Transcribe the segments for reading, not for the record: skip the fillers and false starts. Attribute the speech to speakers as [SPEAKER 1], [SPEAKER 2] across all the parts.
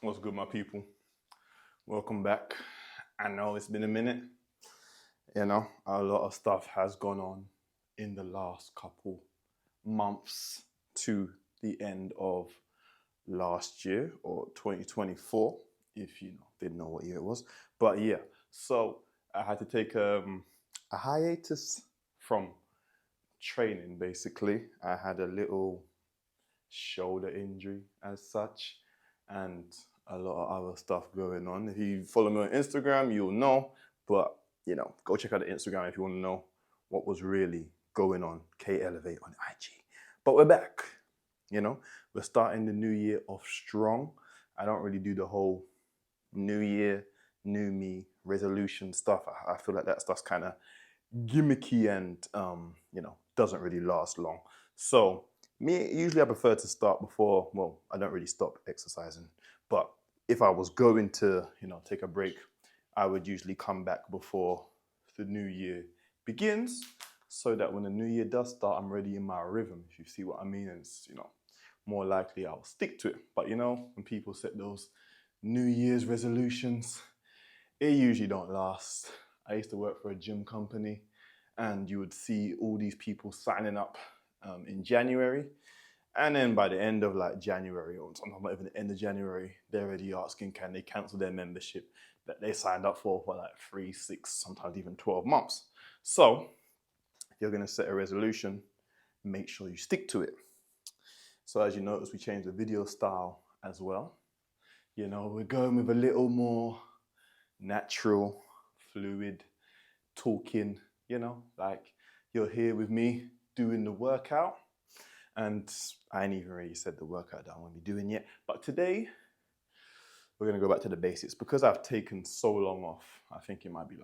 [SPEAKER 1] What's good, my people? Welcome back. I know it's been a minute. You know, a lot of stuff has gone on in the last couple months to the end of last year or 2024, if you didn't know what year it was. But yeah, so I had to take a hiatus from training. Basically, I had a little shoulder injury as such, and a lot of other stuff going on. If you follow me on Instagram, you'll know. But go check out the Instagram if you want to know what was really going on. K Elevate on IG. But we're back. We're starting the new year off strong. I don't really do the whole new year, new me resolution stuff. I feel like that stuff's kind of gimmicky and doesn't really last long. So usually I prefer to start before, well, I don't really stop exercising, but if I was going to, take a break, I would usually come back before the new year begins, so that when the new year does start, I'm ready in my rhythm, if you see what I mean. And it's, more likely I'll stick to it. But when people set those New Year's resolutions, it usually don't last. I used to work for a gym company, and you would see all these people signing up in January. And then by the end of January, or sometimes not even the end of January, they're already asking, can they cancel their membership that they signed up for 3, 6, sometimes even 12 months. So if you're going to set a resolution, make sure you stick to it. So as you notice, we changed the video style as well. We're going with a little more natural, fluid talking, like you're here with me doing the workout. And I ain't even really said the workout that I'm going to be doing yet. But today, we're going to go back to the basics. Because I've taken so long off, I think it might be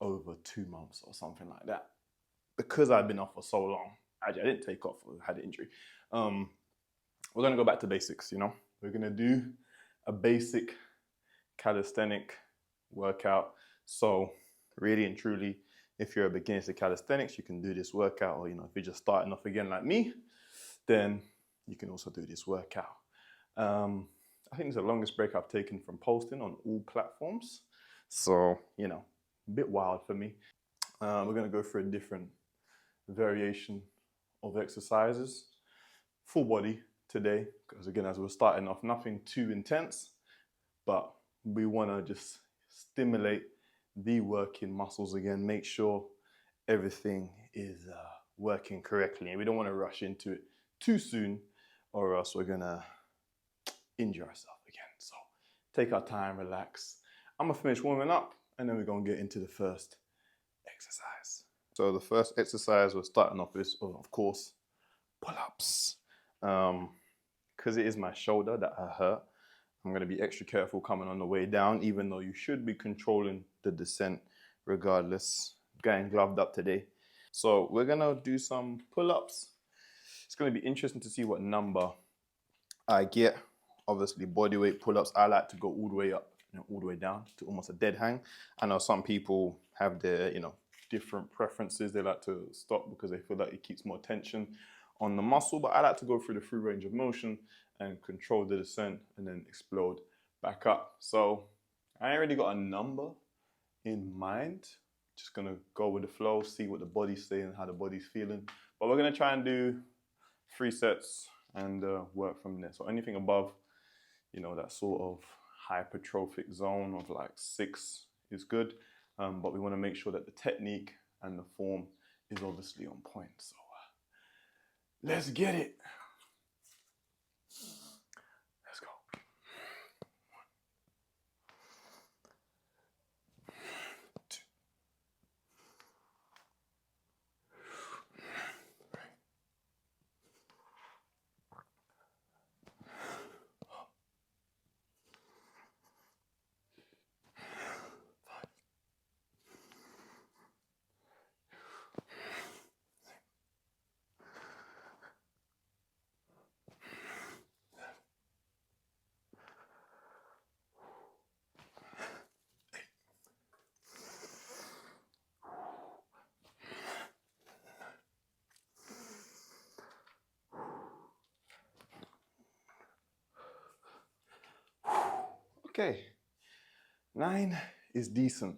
[SPEAKER 1] over 2 months or something like that. Because I've been off for so long, I didn't take off, I had an injury. We're going to go back to basics, We're going to do a basic calisthenic workout. So really and truly, if you're a beginner to calisthenics, you can do this workout. Or, if you're just starting off again like me, then you can also do this workout. I think it's the longest break I've taken from posting on all platforms. So, a bit wild for me. We're going to go for a different variation of exercises. Full body today, because again, as we're starting off, nothing too intense, but we want to just stimulate the working muscles again, make sure everything is working correctly. And we don't want to rush into it too soon, or else we're going to injure ourselves again. So take our time, relax. I'm going to finish warming up, and then we're going to get into the first exercise. So the first exercise we're starting off is, of course, pull-ups. Because it is my shoulder that I hurt, I'm going to be extra careful coming on the way down, even though you should be controlling the descent regardless. Getting gloved up today. So we're going to do some pull-ups. It's going to be interesting to see what number I get. Obviously, bodyweight pull-ups, I like to go all the way up, all the way down to almost a dead hang. I know some people have their, different preferences. They like to stop because they feel like it keeps more tension on the muscle, but I like to go through the free range of motion and control the descent and then explode back up. So I ain't really got a number in mind. Just gonna go with the flow, see what the body's saying, how the body's feeling. But we're gonna try and do 3 sets and work from there. So anything above, that sort of hypertrophic zone of 6 is good. But we wanna make sure that the technique and the form is obviously on point. So let's get it. Let's go. 1, 2, 3, 5. okay. 9 is decent.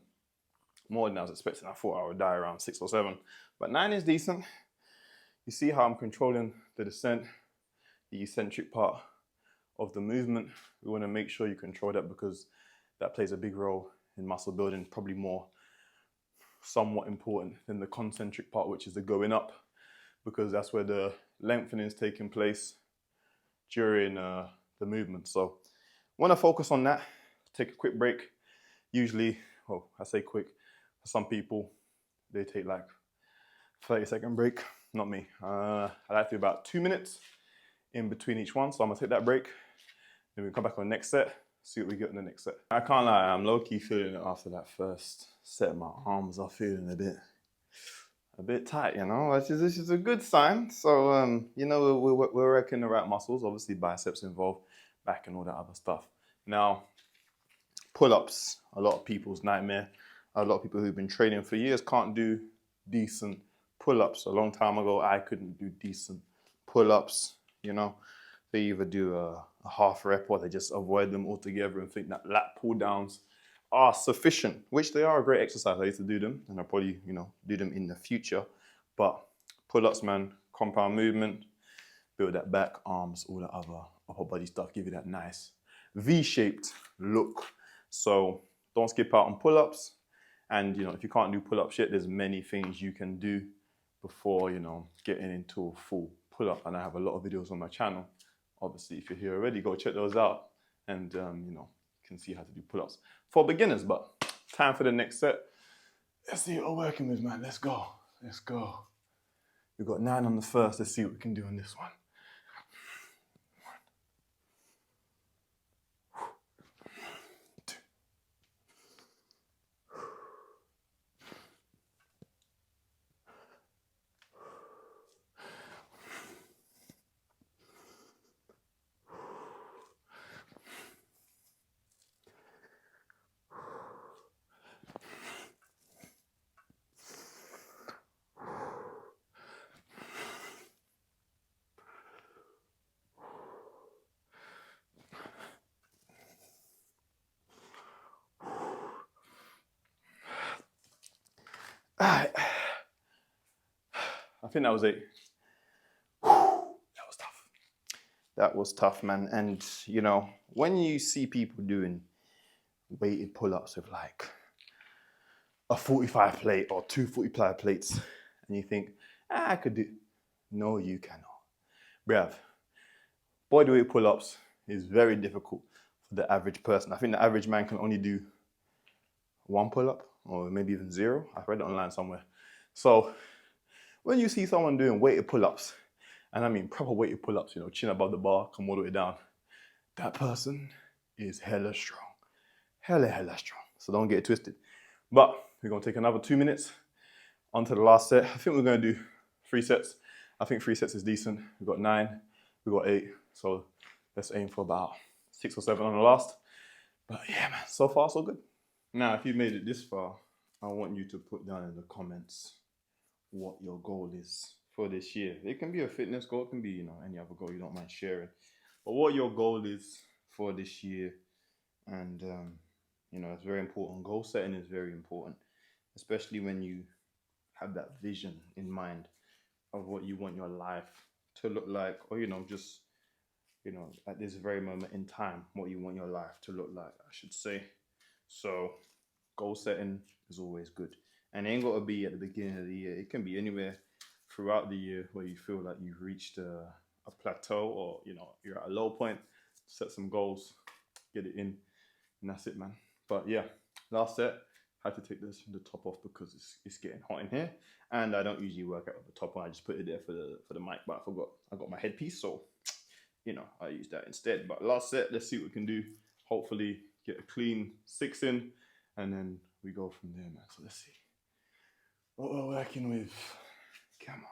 [SPEAKER 1] More than I was expecting. I thought I would die around 6 or 7. But 9 is decent. You see how I'm controlling the descent, the eccentric part of the movement. We want to make sure you control that because that plays a big role in muscle building, probably more somewhat important than the concentric part, which is the going up, because that's where the lengthening is taking place during the movement. So want to focus on that. Take a quick break. Usually, well, I say quick, for some people, they take like 30-second break. Not me. I like to do about 2 minutes in between each one. So I'm gonna take that break. Then we come back on the next set, see what we get in the next set. I can't lie, I'm low-key feeling it after that first set. My arms are feeling a bit tight, you know, which is a good sign. So, you know, we're working the right muscles, obviously biceps involved, back and all that other stuff. Now, pull-ups, a lot of people's nightmare. A lot of people who've been training for years can't do decent pull-ups. A long time ago, I couldn't do decent pull-ups, you know. They either do a half rep or they just avoid them altogether and think that lat pull downs are sufficient, which they are a great exercise. I used to do them and I'll probably, you know, do them in the future. But pull-ups, man, compound movement, build that back, arms, all the other upper body stuff, give you that nice V-shaped look. So don't skip out on pull-ups. And, you know, if you can't do pull-ups yet, there's many things you can do before, you know, getting into a full pull-up. And I have a lot of videos on my channel. Obviously, if you're here already, go check those out and, you know, you can see how to do pull-ups for beginners. But time for the next set. Let's see what we're working with, man. Let's go. Let's go. We've got 9 on the first. Let's see what we can do on this one. All right. I think that was it. That was tough. That was tough, man. And, you know, when you see people doing weighted pull-ups with like a 45 plate or 2 45 plates, and you think, I could do. No, you cannot. Bruv, bodyweight pull-ups is very difficult for the average person. I think the average man can only do 1 pull-up or maybe even 0. I've read it online somewhere. So when you see someone doing weighted pull-ups, and I mean proper weighted pull-ups, you know, chin above the bar, come all the way down, that person is hella strong. Hella strong. So don't get it twisted. But we're gonna take another 2 minutes onto the last set. I think we're gonna do 3 sets. I think 3 sets is decent. We've got 9, we've got 8. So let's aim for about 6 or 7 on the last. But yeah, man, so far so good. Now, if you made it this far, I want you to put down in the comments what your goal is for this year. It can be a fitness goal, it can be, you know, any other goal you don't mind sharing. But what your goal is for this year. And, you know, it's very important. Goal setting is very important, especially when you have that vision in mind of what you want your life to look like, or, you know, just, you know, at this very moment in time, what you want your life to look like, I should say. So goal setting is always good. And it ain't got to be at the beginning of the year. It can be anywhere throughout the year where you feel like you've reached a plateau, or, you know, you're at a low point. Set some goals, get it in, and that's it, man. But yeah, last set, I had to take the top off because it's getting hot in here. And I don't usually work out with the top on. I just put it there for the mic, but I forgot I got my headpiece, so, you know, I use that instead. But last set, let's see what we can do. Hopefully get a clean 6 in, and then we go from there, man. So let's see what we're working with. Come on.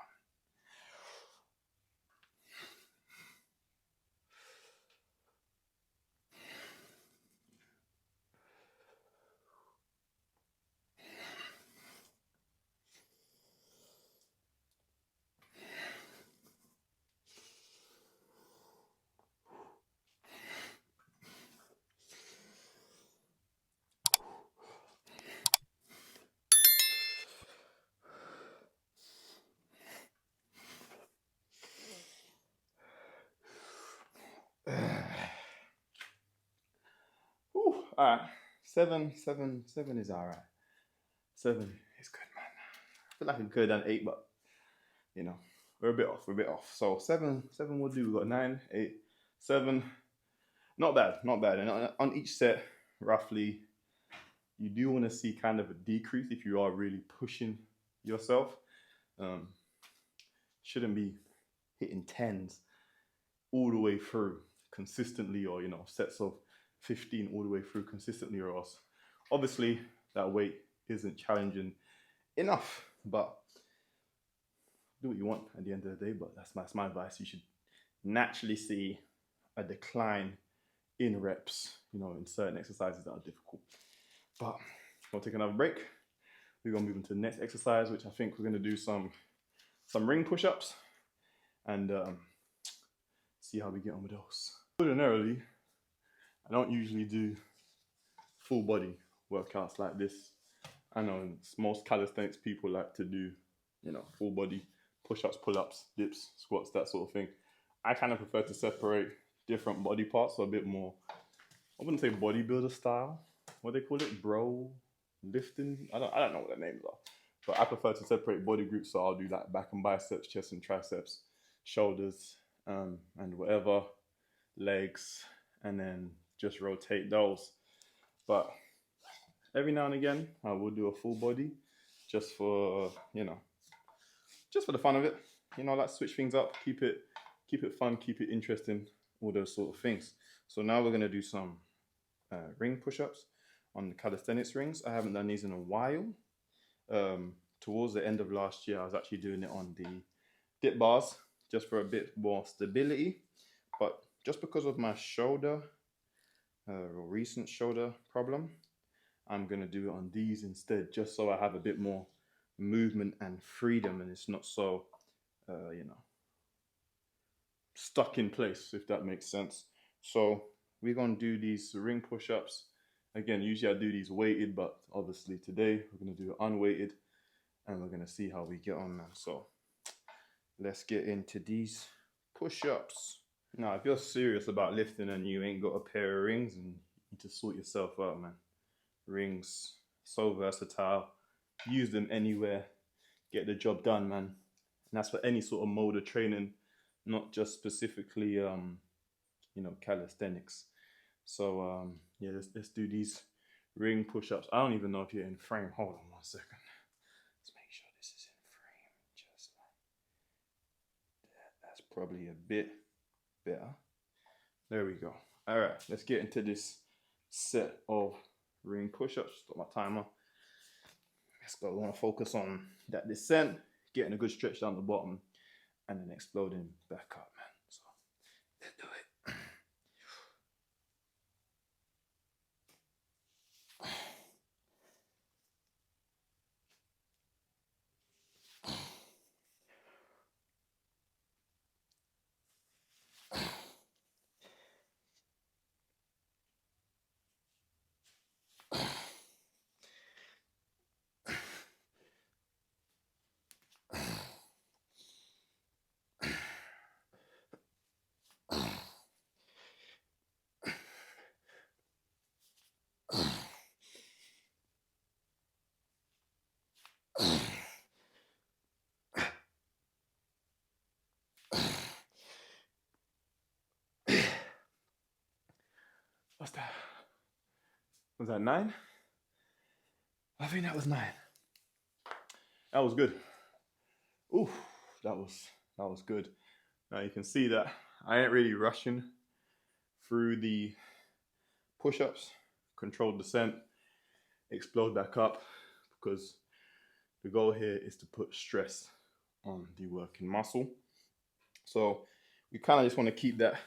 [SPEAKER 1] all right, seven is all right. 7 is good, man. I feel like I could have done 8, but you know, we're a bit off. So 7 will do. We got 9, 8, 7. Not bad. And on each set, roughly, you do want to see kind of a decrease if you are really pushing yourself. Shouldn't be hitting 10s all the way through consistently, or sets of 15 all the way through consistently, or else obviously that weight isn't challenging enough. But do what you want at the end of the day. But that's my advice. You should naturally see a decline in reps, in certain exercises that are difficult. But we'll take another break. We're gonna move into the next exercise, which I think we're gonna do some ring push-ups and see how we get on with those. Ordinarily, I don't usually do full body workouts like this. I know most calisthenics people like to do, full body push-ups, pull-ups, dips, squats, that sort of thing. I kind of prefer to separate different body parts, so a bit more, I wouldn't say bodybuilder style. What they call it? Bro lifting? I don't know what the names are. But I prefer to separate body groups, so I'll do like back and biceps, chest and triceps, shoulders, and whatever, legs, and then just rotate those. But every now and again, I will do a full body just for, just for the fun of it. Like switch things up, keep it fun, keep it interesting, all those sort of things. So now we're gonna do some ring push-ups on the calisthenics rings. I haven't done these in a while. Towards the end of last year, I was actually doing it on the dip bars just for a bit more stability. But just because of my shoulder, recent shoulder problem, I'm gonna do it on these instead, just so I have a bit more movement and freedom, and it's not so, stuck in place, if that makes sense. So we're gonna do these ring push-ups. Again, usually I do these weighted, but obviously today we're gonna do it unweighted, and we're gonna see how we get on, man. So let's get into these push-ups. Now, if you're serious about lifting and you ain't got a pair of rings, and you need to sort yourself out, man. Rings, so versatile. Use them anywhere. Get the job done, man. And that's for any sort of mode of training, not just specifically, calisthenics. So, yeah, let's do these ring push-ups. I don't even know if you're in frame. Hold on 1 second. Let's make sure this is in frame, just like that. That's probably a bit better. There we go. All right, let's get into this set of ring push-ups. Stop my timer. Let's go. We want to focus on that descent, getting a good stretch down the bottom, and then exploding back up, man. So let's do it. What's that? Was that 9? I think that was 9. That was good. Ooh, that was good. Now you can see that I ain't really rushing through the push-ups, controlled descent, explode back up, because the goal here is to put stress on the working muscle. So we kind of just want to keep that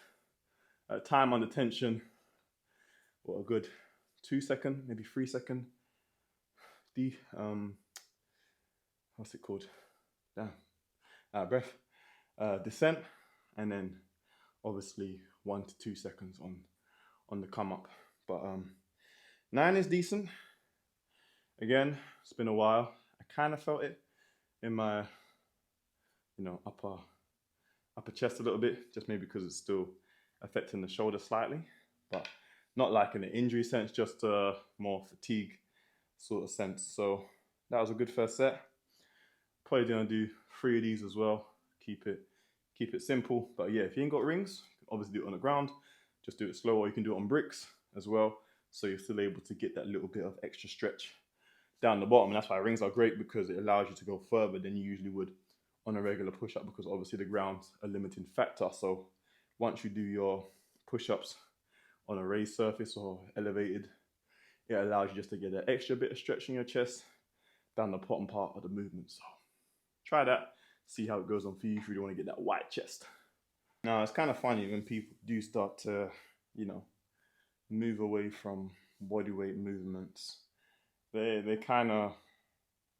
[SPEAKER 1] time under tension for a good 2 second, maybe 3 second. What's it called? Breath, descent, and then obviously 1 to 2 seconds on the come up. But 9 is decent. Again, it's been a while. I kind of felt it in my, upper chest a little bit, just maybe because it's still affecting the shoulder slightly. But not like in an injury sense, just a more fatigue sort of sense. So that was a good first set. Probably gonna do 3 of these as well. Keep it simple. But yeah, if you ain't got rings, obviously do it on the ground. Just do it slow, or you can do it on bricks as well. So you're still able to get that little bit of extra stretch down the bottom. And that's why rings are great, because it allows you to go further than you usually would on a regular push-up, because obviously the ground's a limiting factor. So once you do your push-ups on a raised surface or elevated, it allows you just to get that extra bit of stretch in your chest down the bottom part of the movement. So try that, see how it goes on for you if you really want to get that wide chest. Now, it's kind of funny when people do start to, you know, move away from bodyweight movements. They kind of,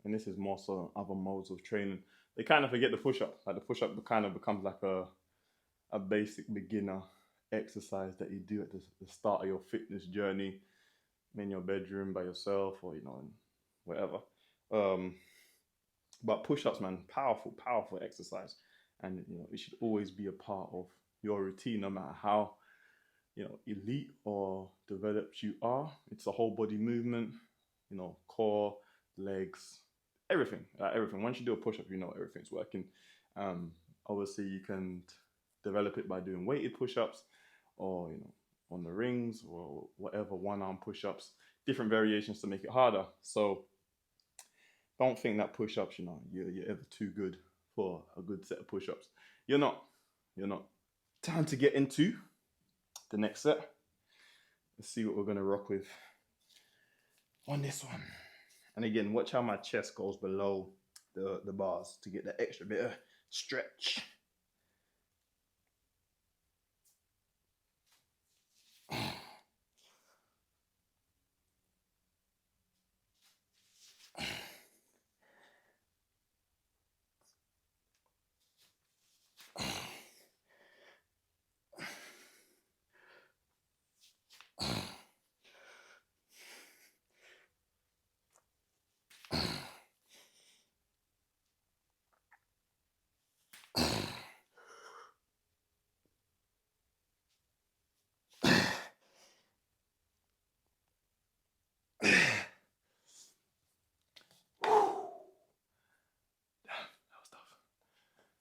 [SPEAKER 1] and this is more so other modes of training, they kind of forget the push-up. Like the push-up kind of becomes like a basic beginner exercise that you do at the start of your fitness journey in your bedroom by yourself, or, you know, whatever. But push-ups, man, powerful exercise. And, you know, it should always be a part of your routine, no matter how, you know, elite or developed you are. It's a whole body movement, you know, core, legs, everything, everything. Once you do a push-up, you know everything's working. Obviously, you can develop it by doing weighted push-ups, or, you know, on the rings, or whatever, one-arm push-ups, different variations to make it harder. So don't think that push-ups, you know, you're ever too good for a good set of push-ups. You're not. Time to get into the next set. Let's see what we're gonna rock with on this one. And again, watch how my chest goes below the bars to get that extra bit of stretch.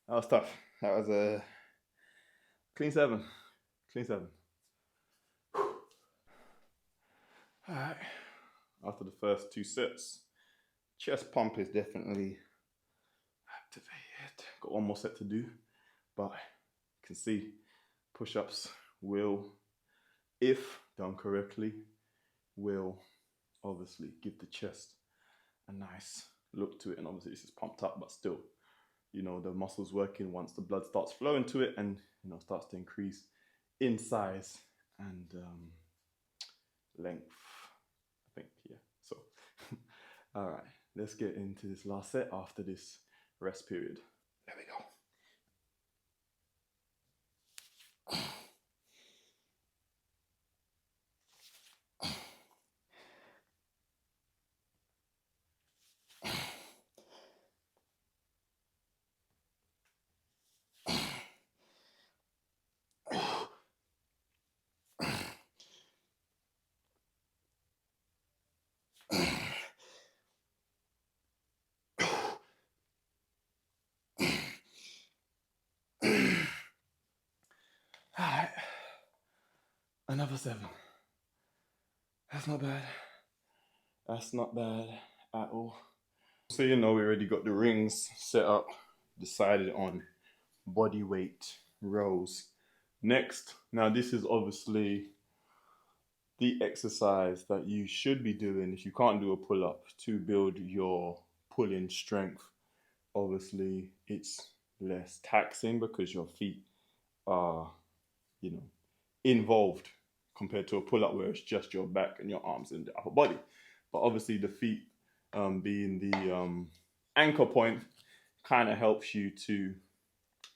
[SPEAKER 1] That was tough. That was a clean 7. Clean 7. All right. After the first 2 sets, chest pump is definitely activated. Got one more set to do, but you can see push-ups will, if done correctly, will obviously give the chest a nice look to it. And obviously this is pumped up, but still, you know, the muscles working once the blood starts flowing to it, and, you know, starts to increase in size and length, I think, yeah. So all right, let's get into this last set after this rest period. There we go. All right, another 7. That's not bad. That's not bad at all. So, you know, we already got the rings set up, decided on body weight rows. Next, now this is obviously the exercise that you should be doing if you can't do a pull-up to build your pull-in strength. Obviously, it's less taxing because your feet are, you know, involved compared to a pull-up where it's just your back and your arms and the upper body. But obviously the feet being the anchor point kind of helps you to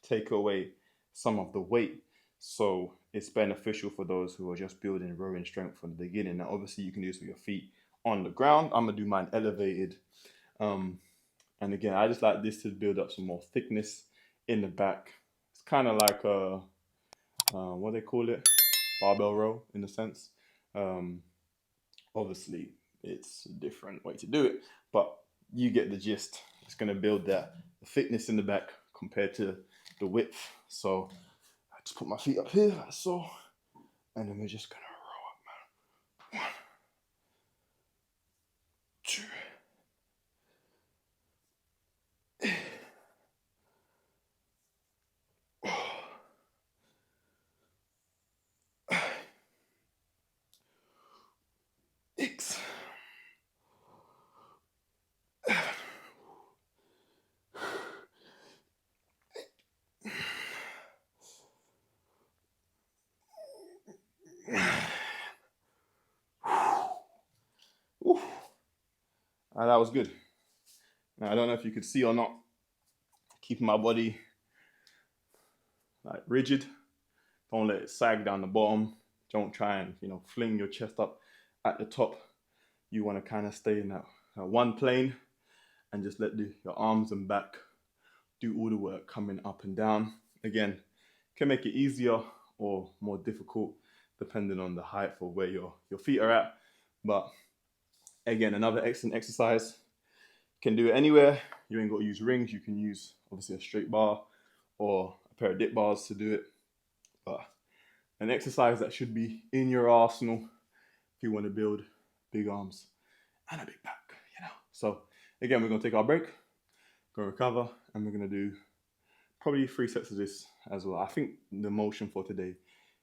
[SPEAKER 1] take away some of the weight. So it's beneficial for those who are just building rowing strength from the beginning. Now, obviously you can do this with your feet on the ground. I'm gonna do mine elevated. And again, I just like this to build up some more thickness in the back. It's kind of like a, what do they call it? Barbell row in a sense. Obviously, it's a different way to do it, but you get the gist. It's going to build that thickness in the back compared to the width. So I just put my feet up here like so, and then we're just going to row up, man. 1, 2. X. That was good. Now, I don't know if you could see or not, keeping my body like rigid. Don't let it sag down the bottom. Don't try and, fling your chest up at the top. You want to kind of stay in that one plane and just let your arms and back do all the work coming up and down. Again, can make it easier or more difficult depending on the height or where your feet are at. But again, another excellent exercise. Can do it anywhere. You ain't got to use rings. You can use obviously a straight bar or a pair of dip bars to do it. But an exercise that should be in your arsenal if you want to build big arms and a big back, So again, we're going to take our break, go recover, and we're going to do probably 3 sets of this as well. I think the motion for today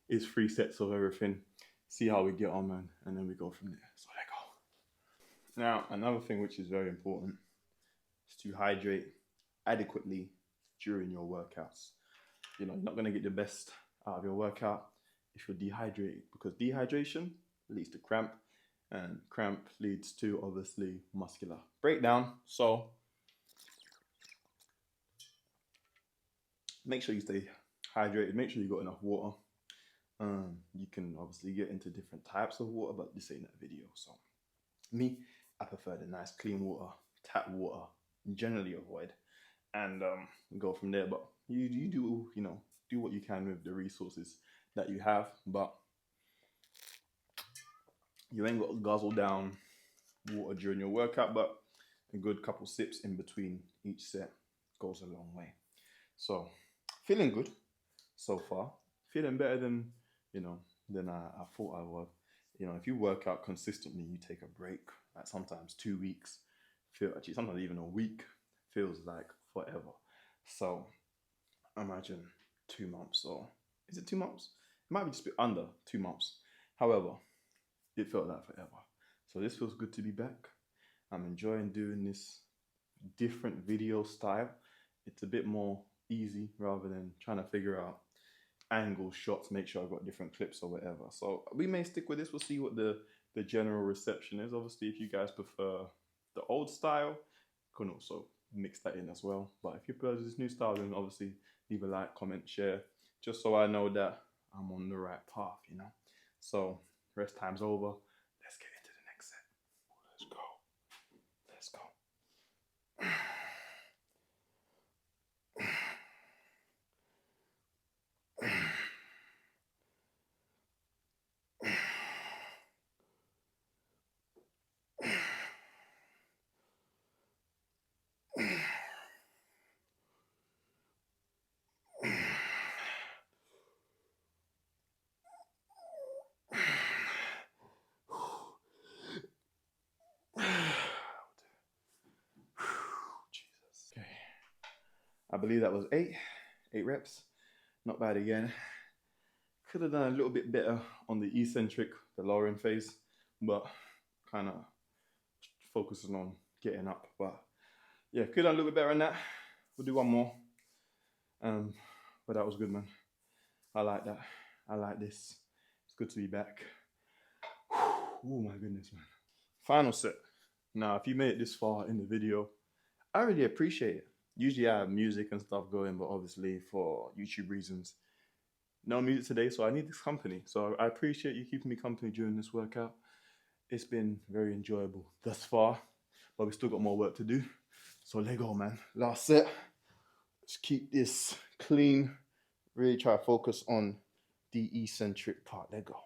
[SPEAKER 1] is 3 sets of everything. See how we get on, man, and then we go from there. So let go. Now, another thing which is very important is to hydrate adequately during your workouts. You're not going to get the best out of your workout if you're dehydrated, because dehydration leads to cramp, and cramp leads to obviously muscular breakdown. So make sure you stay hydrated, make sure you got enough water. You can obviously get into different types of water, but this ain't that video. So me, I prefer the nice clean water, tap water, generally avoid, and go from there. But you do, do what you can with the resources that you have, but you ain't got to guzzle down water during your workout, but a good couple sips in between each set goes a long way. So feeling good so far, feeling better than I thought I would. If you work out consistently, you take a break, like sometimes 2 weeks, sometimes even a week feels like forever. So imagine 2 months, or is it 2 months? It might be just a bit under 2 months. However, it felt like forever. So this feels good to be back. I'm enjoying doing this different video style. It's a bit more easy rather than trying to figure out angle shots, make sure I've got different clips or whatever. So we may stick with this. We'll see what the general reception is. Obviously, if you guys prefer the old style, you can also mix that in as well. But if you prefer this new style, then obviously leave a like, comment, share, just so I know that I'm on the right path, So rest time's over. Let's get into the next set. Let's go. Let's go. Jesus. Okay. I believe that was 8 reps. Not bad again. Could have done a little bit better on the eccentric, the lowering phase, but kind of focusing on getting up. But yeah, could have done a little bit better on that. We'll do one more. But that was good, man. I like that. I like this. It's good to be back. Oh my goodness, man. Final set. Now, if you made it this far in the video, I really appreciate it. Usually I have music and stuff going, but obviously for YouTube reasons, no music today, so I need this company. So I appreciate you keeping me company during this workout. It's been very enjoyable thus far, but we still got more work to do. So let go, man. Last set. Let's keep this clean. Really try to focus on the eccentric part. Let go.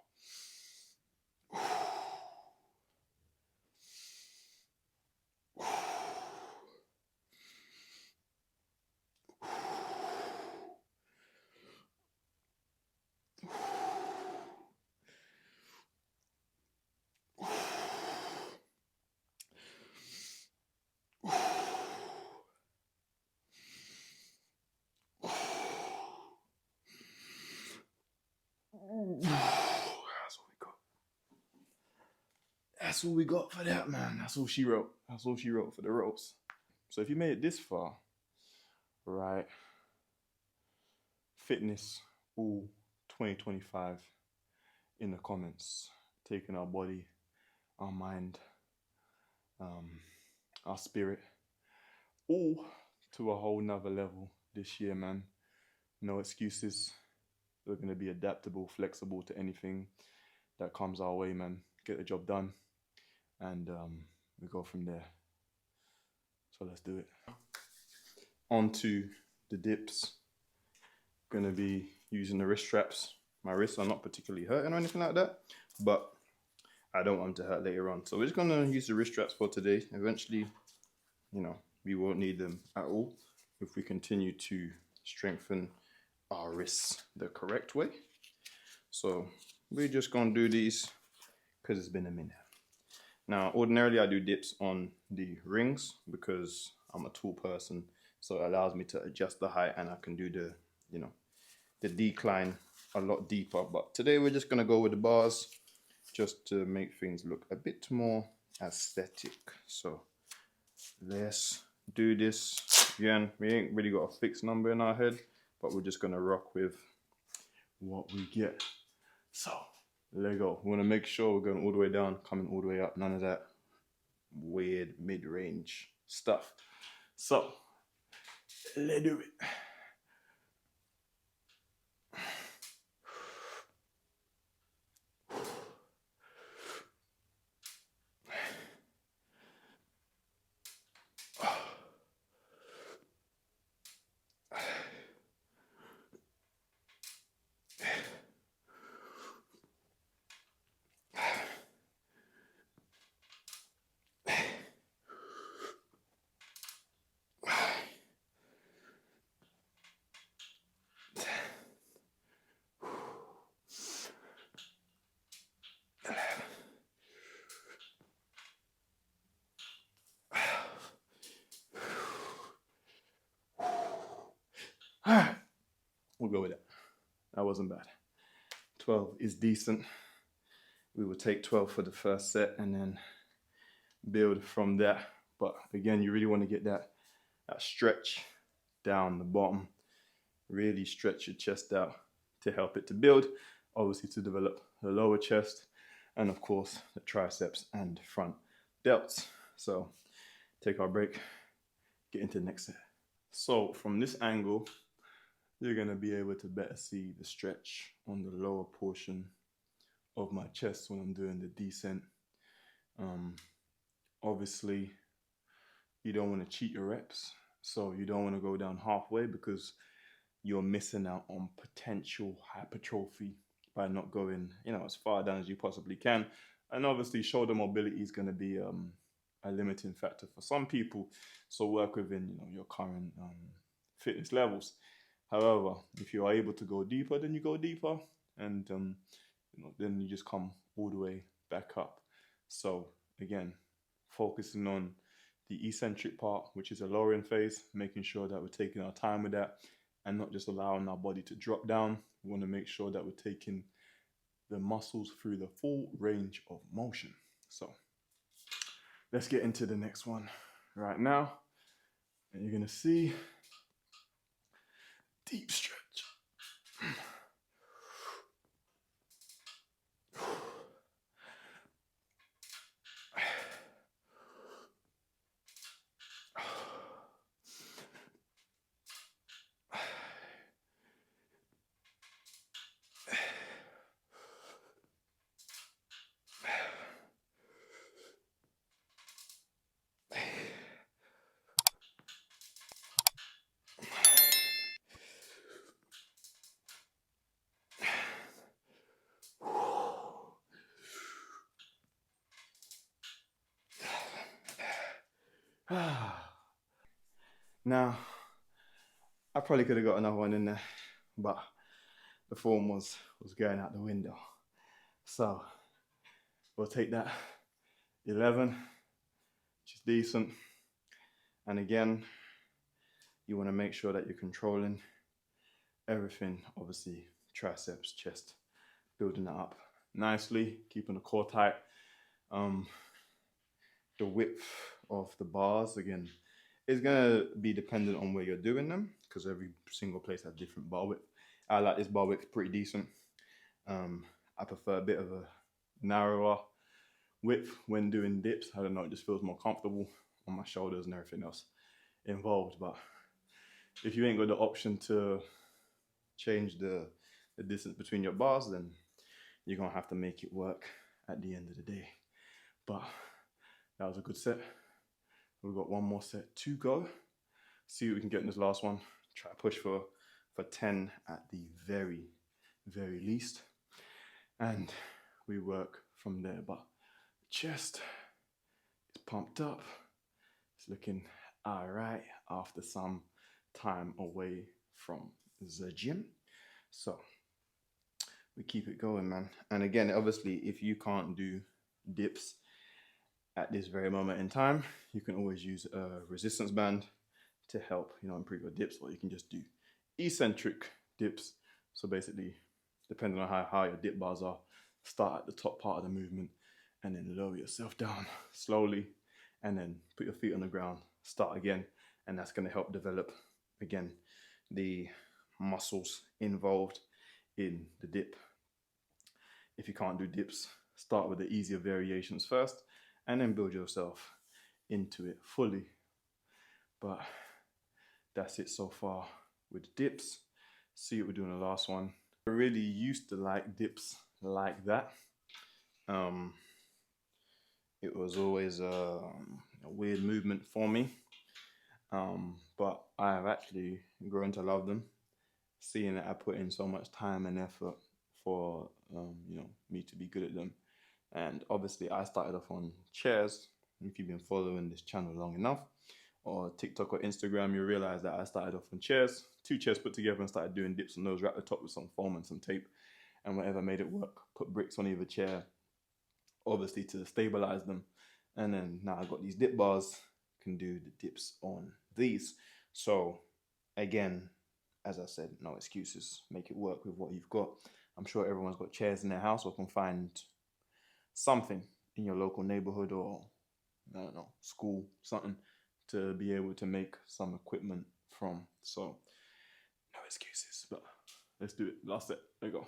[SPEAKER 1] that's all we got for that, man. That's all she wrote. That's all she wrote for the ropes. So if you made it this far, right, fitness all 2025 in the comments, taking our body, our mind, our spirit, all to a whole nother level this year, man. No excuses. We're going to be adaptable, flexible to anything that comes our way, man. Get the job done, and we go from there. So let's do it. On to the dips. Gonna be using the wrist straps. My wrists are not particularly hurting or anything like that, but I don't want them to hurt later on. So we're just gonna use the wrist straps for today. Eventually, you know, we won't need them at all if we continue to strengthen our wrists the correct way. So we're just gonna do these because it's been a minute. Now, ordinarily I do dips on the rings because I'm a tall person, so it allows me to adjust the height and I can do the, you know, the decline a lot deeper. But today we're just gonna go with the bars just to make things look a bit more aesthetic. So let's do this. Again, we ain't really got a fixed number in our head, but we're just gonna rock with what we get. So let go. We want to make sure we're going all the way down, coming all the way up. None of that weird mid-range stuff. So let's do it. All right, we'll go with that. That wasn't bad. 12 is decent. We will take 12 for the first set and then build from that. But again, you really want to get that stretch down the bottom. Really stretch your chest out to help it to build, obviously to develop the lower chest, and of course the triceps and front delts. So take our break, get into the next set. So from this angle, you're gonna be able to better see the stretch on the lower portion of my chest when I'm doing the descent. Obviously, you don't want to cheat your reps, so you don't want to go down halfway because you're missing out on potential hypertrophy by not going, you know, as far down as you possibly can. And obviously, shoulder mobility is going to be a limiting factor for some people. So work within, you know, your current fitness levels. However, if you are able to go deeper, then you go deeper, and you know, then you just come all the way back up. So again, focusing on the eccentric part, which is a lowering phase, making sure that we're taking our time with that and not just allowing our body to drop down. We want to make sure that we're taking the muscles through the full range of motion. So let's get into the next one right now. And you're going to see deep stretch. Now, I probably could have got another one in there, but the form was going out the window. So we'll take that 11, which is decent. And again, you want to make sure that you're controlling everything, obviously triceps, chest, building that up nicely, keeping the core tight. The width of the bars, again, is gonna be dependent on where you're doing them, because every single place has different bar width. I like this bar width pretty decent. I prefer a bit of a narrower width when doing dips. I don't know, it just feels more comfortable on my shoulders and everything else involved. But if you ain't got the option to change the distance between your bars, then you're gonna have to make it work at the end of the day. But that was a good set. We've got one more set to go. See what we can get in this last one. Try to push for 10 at the very, very least. And we work from there. But chest is pumped up. It's looking all right after some time away from the gym. So we keep it going, man. And again, obviously, if you can't do dips at this very moment in time, you can always use a resistance band to help, improve your dips, or you can just do eccentric dips. So basically, depending on how high your dip bars are, start at the top part of the movement and then lower yourself down slowly, and then put your feet on the ground, start again, and that's going to help develop, again, the muscles involved in the dip. If you can't do dips, start with the easier variations first, and then build yourself into it fully. But that's it so far with dips. See what we're doing the last one. I really used to like dips like that. It was always a weird movement for me. But I have actually grown to love them, seeing that I put in so much time and effort for me to be good at them. And obviously I started off on chairs. If you've been following this channel long enough, or TikTok or Instagram, you realize that I started off on chairs, 2 chairs put together, and started doing dips on those, wrapped the top with some foam and some tape, and whatever made it work. Put bricks on either chair, obviously to stabilize them. And then now I've got these dip bars, can do the dips on these. So again, as I said, no excuses, make it work with what you've got. I'm sure everyone's got chairs in their house, or can find something in your local neighborhood, or I don't know, school, something to be able to make some equipment from. So no excuses, but let's do it. Last set, there you go.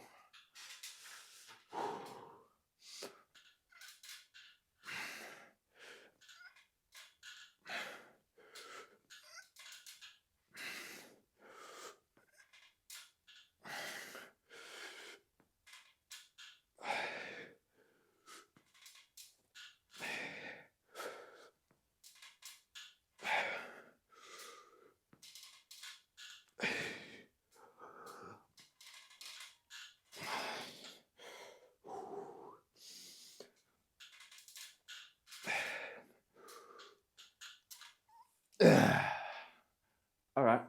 [SPEAKER 1] All right.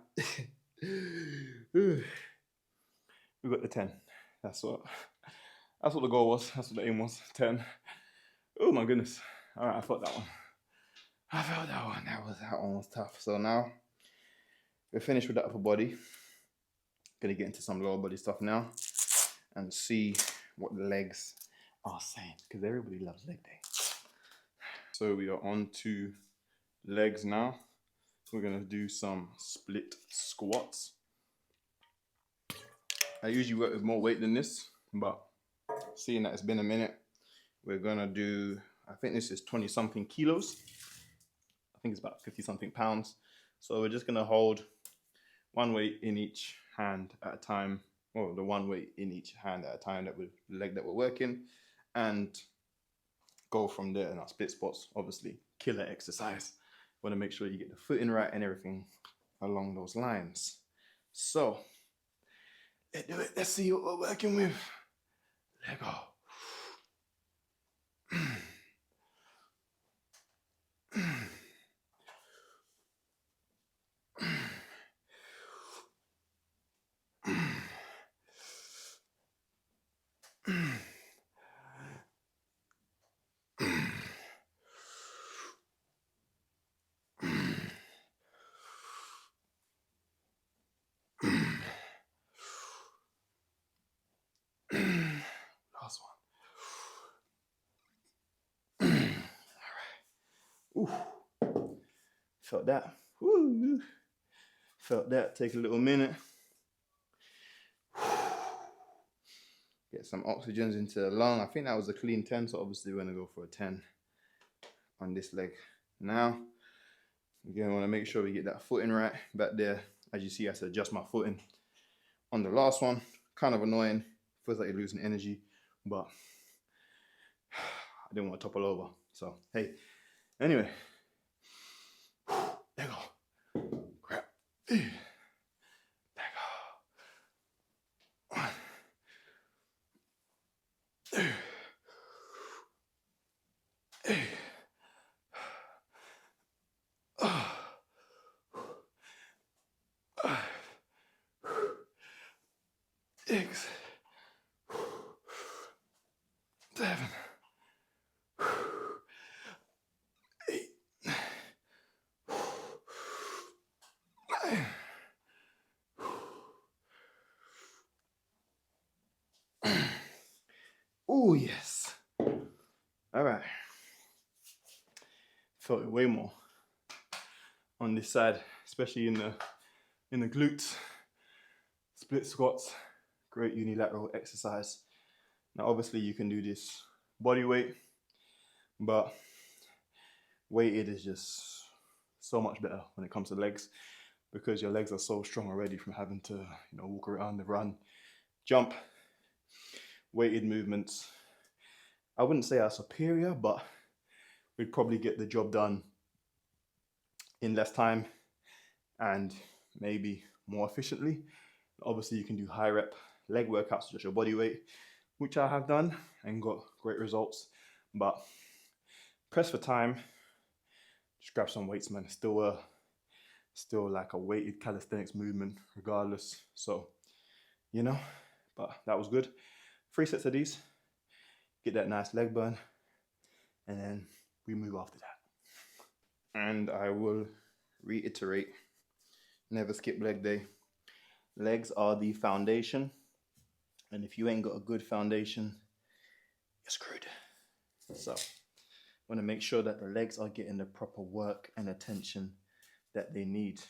[SPEAKER 1] We got the 10. That's what the goal was. That's what the aim was. 10. Oh my goodness. All right, I felt that one. That one was tough. So now we're finished with the upper body. Gonna get into some lower body stuff now and see what the legs are saying, because everybody loves leg day. So we are on to legs now. We're gonna do some split squats. I usually work with more weight than this, but seeing that it's been a minute, we're gonna do, I think this is 20 something kilos. I think it's about 50 something pounds. So we're just gonna hold one weight in each hand at a time, or the one weight in each hand at a time, that with the leg that we're working, and go from there. And our split squats, obviously, killer exercise. Want to make sure you get the footing right and everything along those lines. So let's do it. Let's see what we're working with. Let go. Last one. Ooh. Felt that. Woo. Felt that. Take a little minute. Get some oxygens into the lung. I think that was a clean 10, so obviously we're gonna go for a 10 on this leg. Now, again, I wanna make sure we get that footing right back there. As you see, I had to adjust my footing on the last one. Kind of annoying. Feels like you're losing energy, but I didn't want to topple over. So, hey, anyway. There you go. Crap. There you go. 1. 2. 3. 6. 7. 8. 9. Oh yes. All right. Felt it way more on this side, especially in the glutes. Split squats, great unilateral exercise. Now obviously you can do this body weight, but weighted is just so much better when it comes to legs, because your legs are so strong already from having to, walk around, run, jump. Weighted movements, I wouldn't say are superior, but we'd probably get the job done in less time and maybe more efficiently. Obviously you can do high rep leg workouts, just your body weight, which I have done and got great results. But press for time, just grab some weights, man. Still like a weighted calisthenics movement regardless. So, but that was good. 3 sets of these, get that nice leg burn, and then we move after that. And I will reiterate, never skip leg day. Legs are the foundation, and if you ain't got a good foundation, you're screwed. So, I want to make sure that the legs are getting the proper work and attention that they need.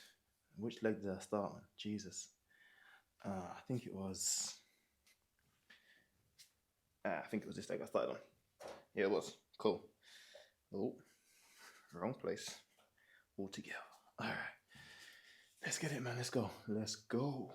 [SPEAKER 1] Which leg did I start on? Jesus. I think it was this leg I started on. Yeah, it was. Cool. Oh, wrong place. All together. All right. Let's get it, man. Let's go. Let's go.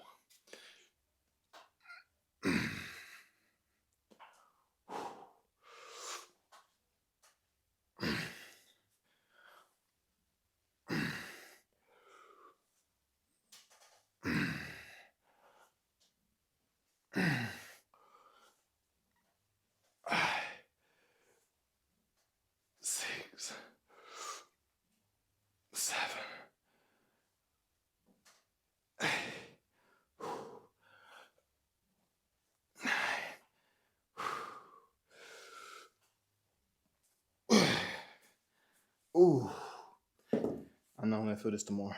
[SPEAKER 1] Ooh, I know I'm gonna feel this tomorrow.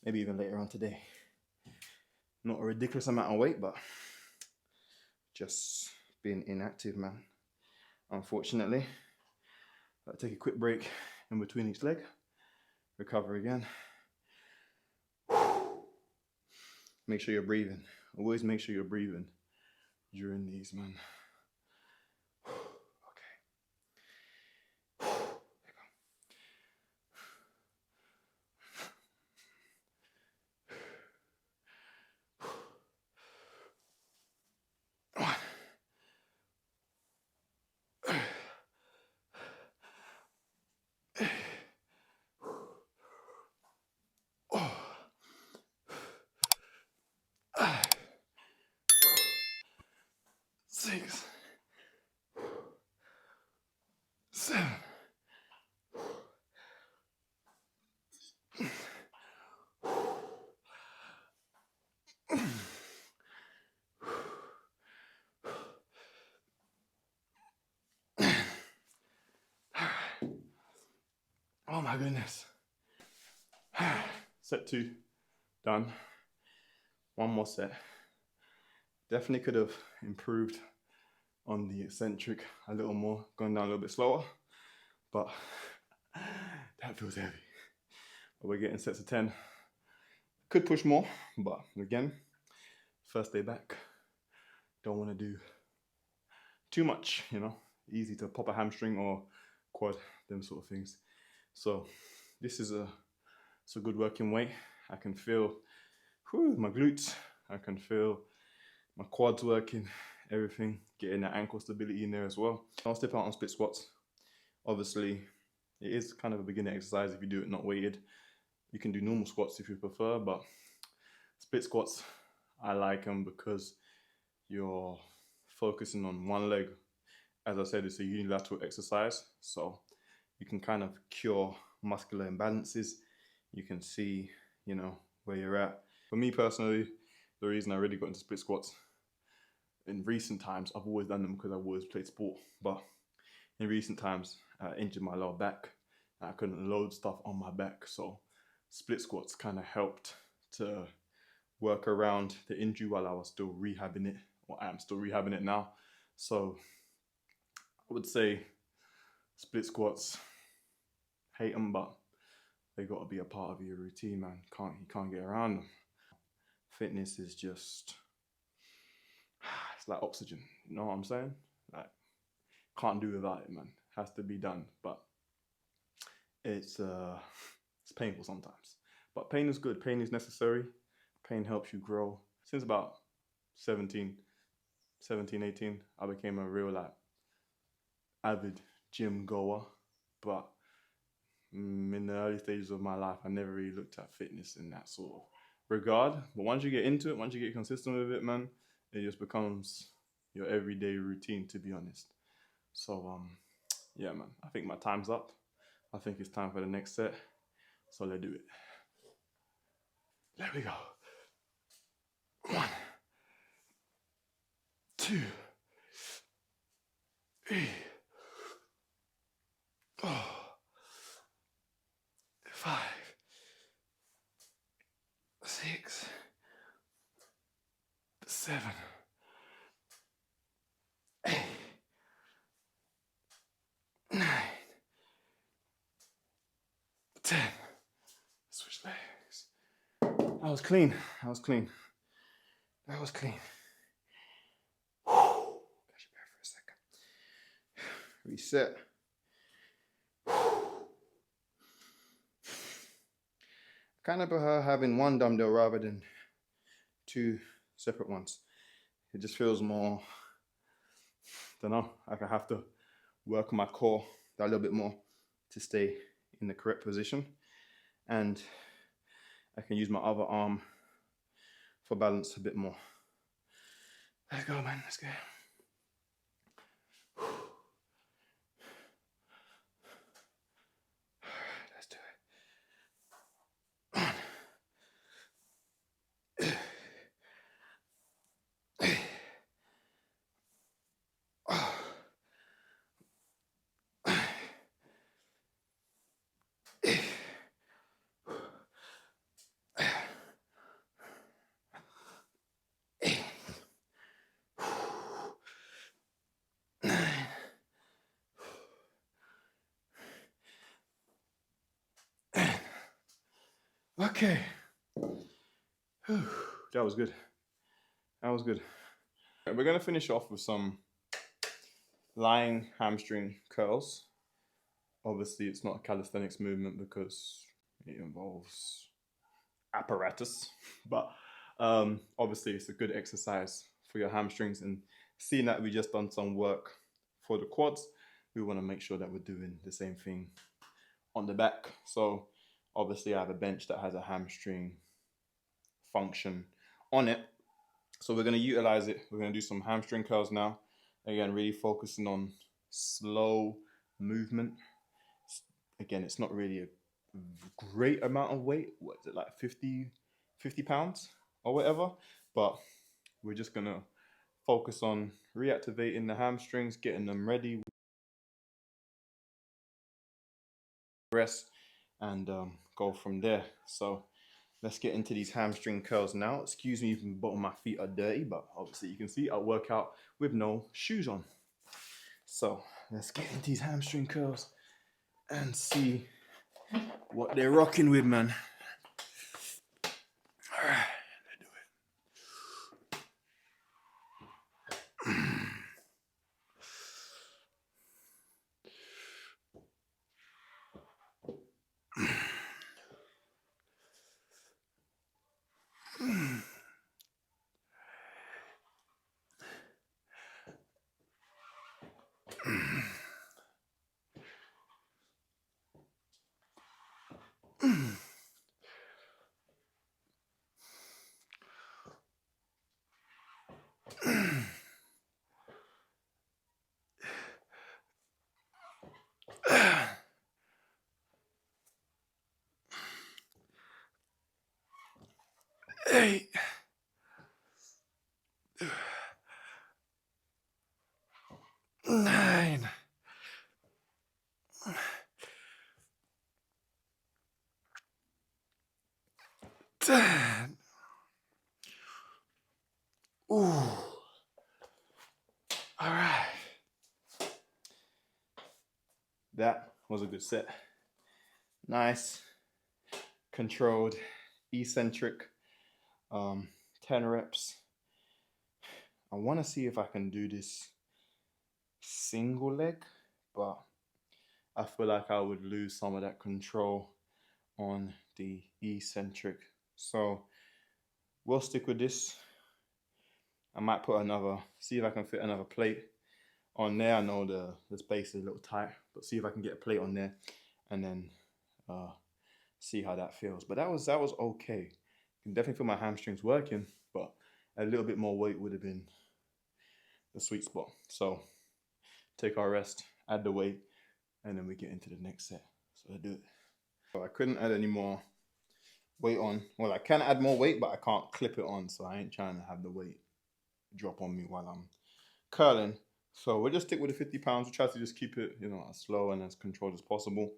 [SPEAKER 1] Maybe even later on today. Not a ridiculous amount of weight, but just being inactive, man. Unfortunately, I'll take a quick break in between each leg, recover again. Make sure you're breathing. Always make sure you're breathing during these, man. Six, 7. Oh my goodness. Set 2, done. One more set. Definitely could have improved on the eccentric a little more, gone down a little bit slower, but That feels heavy. But we're getting sets of 10. Could push more, but again, first day back. Don't want to do too much, you know. Easy to pop a hamstring or quad, them sort of things. So this is it's a good working weight. I can feel my glutes. I can feel my quads working, everything, getting that ankle stability in there as well. I'll step out on split squats. Obviously, it is kind of a beginner exercise if you do it not weighted. You can do normal squats if you prefer, but split squats, I like them because you're focusing on one leg. As I said, it's a unilateral exercise, so you can kind of cure muscular imbalances. You can see, you know, where you're at. For me personally, the reason I really got into split squats in recent times, I've always done them because I've always played sport, but in recent times, I injured my lower back. I couldn't load stuff on my back, so split squats kind of helped to work around the injury while I was still rehabbing it, or I am still rehabbing it now. So I would say split squats, hate them, but they got to be a part of your routine, man. You can't get around them. Fitness is just, it's like oxygen, you know what I'm saying? Like, can't do without it, man. Has to be done, but it's painful sometimes. But pain is good. Pain is necessary. Pain helps you grow. Since about 17, 18, I became a real like avid gym goer. But in the early stages of my life, I never really looked at fitness in that sort of regard. But once you get into it, once you get consistent with it, man, it just becomes your everyday routine, to be honest. So yeah, man, I think my time's up. I think it's time for the next set. So let's do it. There we go. 1, 2, 3, 4, 5, 6, 7, 8, 9, 10. Switch legs. That was clean. That was clean. That was clean. Catch your breath for a second. Reset. Kind of prefer having one dumbbell rather than 2 separate ones. It just feels more, don't know, like I have to work on my core a little bit more to stay in the correct position. And I can use my other arm for balance a bit more. Let's go, man, let's go. Let's do it. 1. Okay. That was good. That was good. We're going to finish off with some lying hamstring curls. Obviously, it's not a calisthenics movement because it involves apparatus, but obviously it's a good exercise for your hamstrings. And seeing that we just done some work for the quads, we want to make sure that we're doing the same thing on the back. So obviously I have a bench that has a hamstring function on it, so we're going to utilize it. We're going to do some hamstring curls now. Again, really focusing on slow movement. Again, it's not really a great amount of weight. What is it, like 50 pounds or whatever? But we're just going to focus on reactivating the hamstrings, getting them ready, rest, and go from there. So let's get into these hamstring curls now. Excuse me if the bottom of my feet are dirty, but obviously you can see I work out with no shoes on. So let's get into these hamstring curls. and see what they're rocking with, man. All right, let's do it. 8, 9, 10. Ooh. All right. That was a good set. Nice, controlled, eccentric, 10 reps. I want to see if I can do this single leg, but I feel like I would lose some of that control on the eccentric. So we'll stick with this. I might put see if I can fit another plate on there. I know the space is a little tight, but see if I can get a plate on there and then see how that feels. But that was okay. I can definitely feel my hamstrings working, but a little bit more weight would have been the sweet spot. So take our rest, add the weight, and then we get into the next set. So I do it. So I couldn't add any more weight on. Well, I can add more weight, but I can't clip it on, so I ain't trying to have the weight drop on me while I'm curling. So we'll just stick with the 50 pounds. We'll try to just keep it, as slow and as controlled as possible.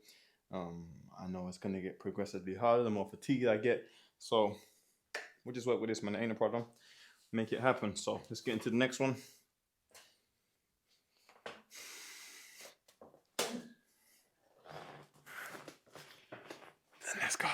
[SPEAKER 1] I know it's gonna get progressively harder the more fatigued I get. So we'll just work with this, man. It ain't a problem. Make it happen. So let's get into the next one. And let's go.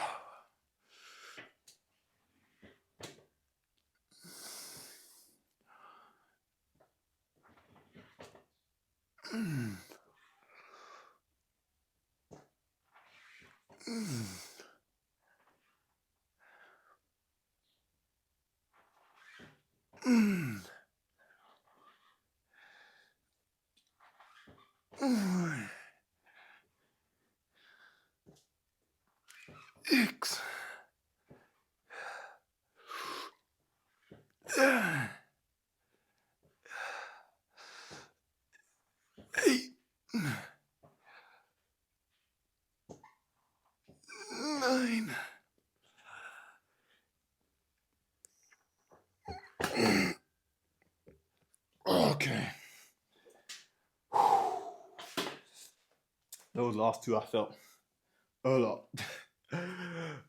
[SPEAKER 1] X. 8, 9. Okay. Those last two I felt a lot.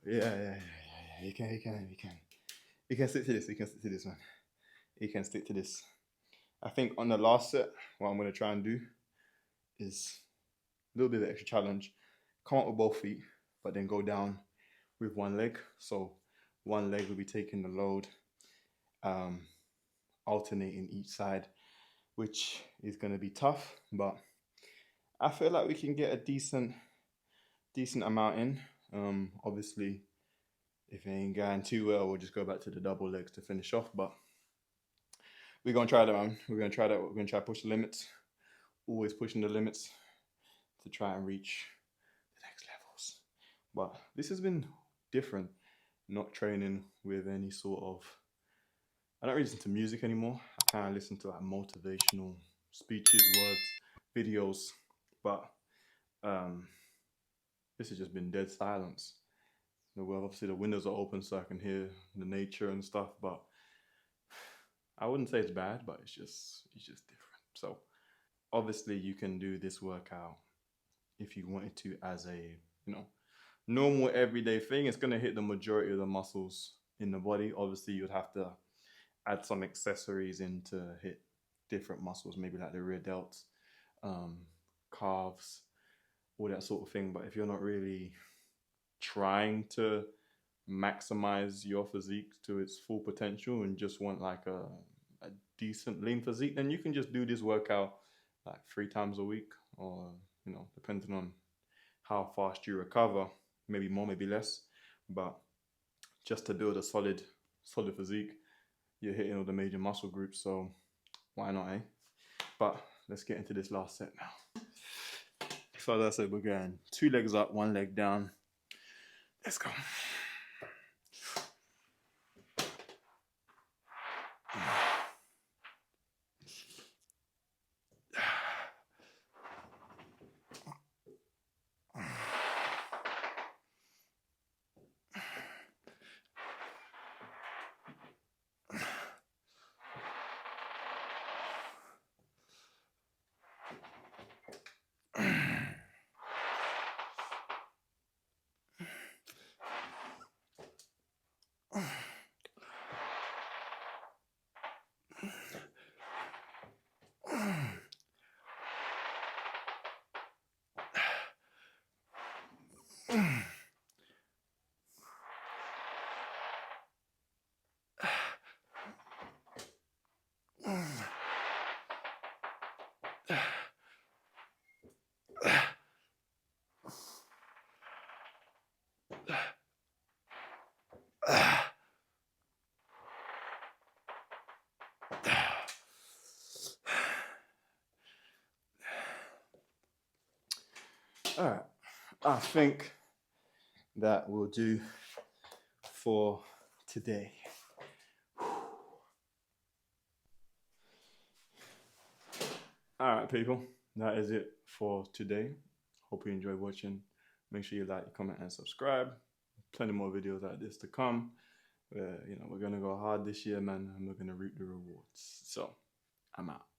[SPEAKER 1] Yeah. You can stick to this. You can stick to this, man. You can stick to this. I think on the last set, what I'm gonna try and do is a little bit of extra challenge. Come up with both feet, but then go down with one leg. So one leg will be taking the load, alternating each side, which is gonna be tough, but I feel like we can get a decent amount in. Obviously, if it ain't going too well, we'll just go back to the double legs to finish off. But we're gonna try that, man. We're gonna try that. We're gonna try to push the limits. Always pushing the limits to try and reach the next levels. But this has been different. Not training with any sort of. I don't really listen to music anymore. I kind of listen to like motivational speeches, words, videos. But this has just been dead silence. Well, obviously the windows are open so I can hear the nature and stuff, but I wouldn't say it's bad, but it's just different. So obviously you can do this workout if you wanted to as a normal everyday thing. It's going to hit the majority of the muscles in the body. Obviously you'd have to add some accessories in to hit different muscles, maybe like the rear delts, calves, all that sort of thing. But if you're not really trying to maximize your physique to its full potential and just want like a decent lean physique, then you can just do this workout like 3 times a week, or depending on how fast you recover, maybe more, maybe less. But just to build a solid physique, you're hitting all the major muscle groups, so why not, eh? But let's get into this last set now. So as I said, we're going 2 legs up, 1 leg down. Let's go. All right, I think that will do for today. All right, people, that is it for today. Hope you enjoyed watching. Make sure you like, comment, and subscribe. Plenty more videos like this to come. We're gonna go hard this year, man, and we're gonna reap the rewards. So, I'm out.